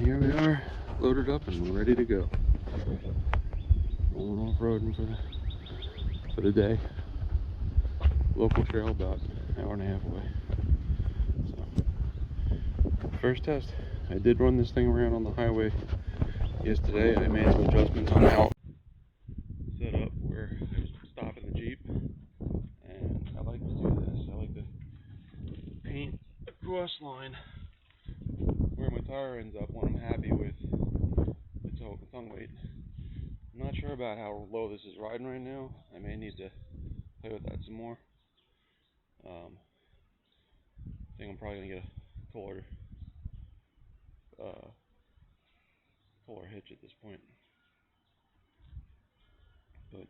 here we are, loaded up and we're ready to go. Going off-roading for the day. Local trail about an hour and a half away. So, first test. I did run this thing around on the highway yesterday. I made some adjustments on how set up where I was stopping the Jeep. And I like to do this. I like to paint a cross line where my tire ends up when I'm happy with its tongue weight. I'm not sure about how low this is riding right now. I may need to play with that some more. I think I'm probably gonna get a taller hitch at this point. But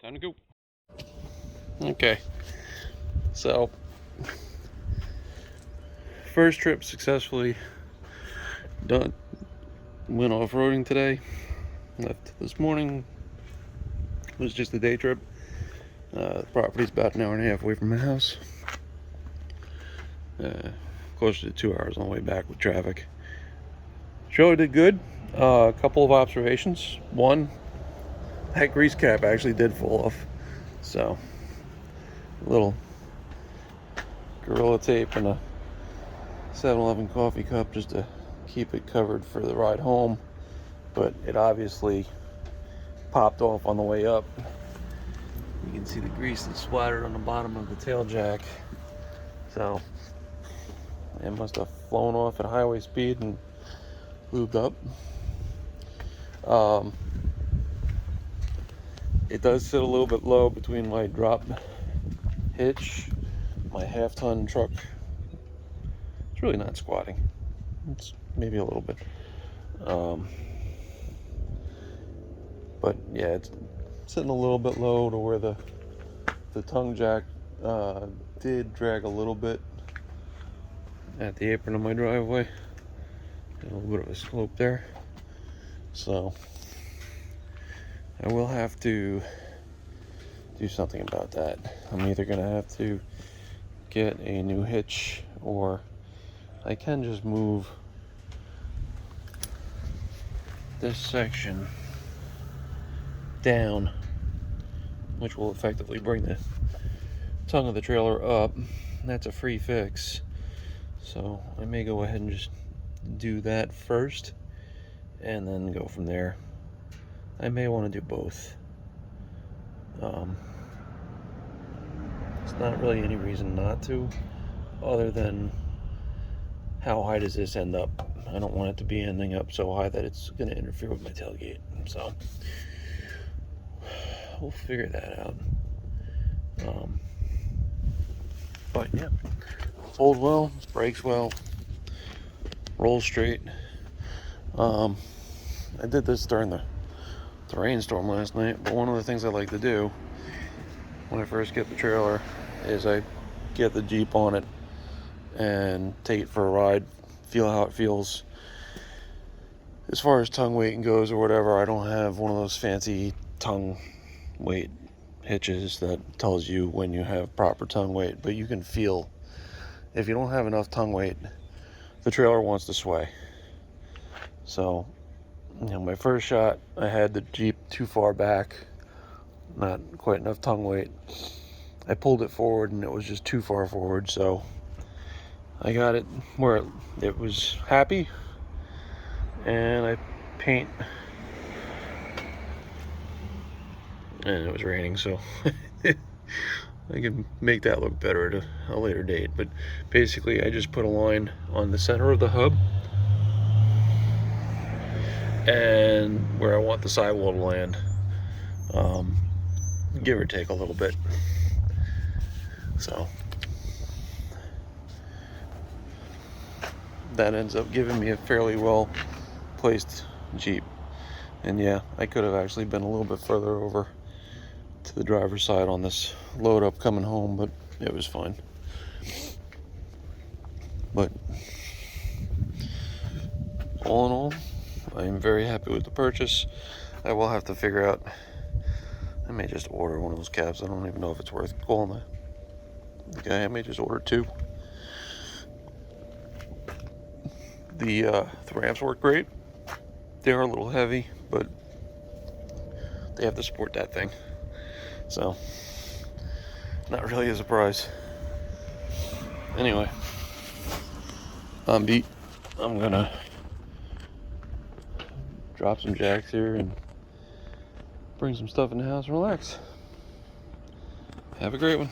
time to go. Okay, so first trip successfully done. Went off-roading today. Left this morning. It was just a day trip. The property's about an hour and a half away from my house. Closer to 2 hours on the way back with traffic. Trailer did good. A couple of observations. One, that grease cap actually did fall off. So, a little Gorilla Tape and a 7-Eleven coffee cup just to keep it covered for the ride home. But it obviously popped off on the way up. You can see the grease that's splattered on the bottom of the tail jack. So, it must have flown off at highway speed and lubed up. It does sit a little bit low between my drop hitch, my half-ton truck. It's really not squatting. It's maybe a little bit. But yeah, it's sitting a little bit low to where the tongue jack did drag a little bit at the apron of my driveway. A little bit of a slope there. So I will have to do something about that. I'm either gonna have to get a new hitch, or I can just move this section down, which will effectively bring the tongue of the trailer up. That's a free fix. So I may go ahead and just do that first and then go from there. I may want to do both. There's not really any reason not to, other than how high does this end up? I don't want it to be ending up so high that it's going to interfere with my tailgate. So we'll figure that out. But yeah, holds well, brakes well, rolls straight. I did this during the rainstorm last night, but one of the things I like to do when I first get the trailer is I get the Jeep on it and take it for a ride, feel how it feels. As far as tongue weight goes or whatever, I don't have one of those fancy tongue weight hitches that tells you when you have proper tongue weight, but you can feel if you don't have enough tongue weight, the trailer wants to sway. So, you know, my first shot, I had the Jeep too far back, not quite enough tongue weight. I pulled it forward and it was just too far forward, so I got it where it was happy, and I paint, and it was raining, so I can make that look better at a later date. But basically I just put a line on the center of the hub and where I want the sidewall to land, give or take a little bit. So that ends up giving me a fairly well placed Jeep. And yeah, I could have actually been a little bit further over to the driver's side on this load up coming home, but it was fine. But all in all, I am very happy with the purchase. I will have to figure out, I may just order one of those cabs. I don't even know if it's worth calling the guy. I may just order two. The ramps work great. They are a little heavy, but they have to support that thing. So, not really a surprise. Anyway, I'm beat. I'm gonna drop some jacks here and bring some stuff in the house and relax. Have a great one.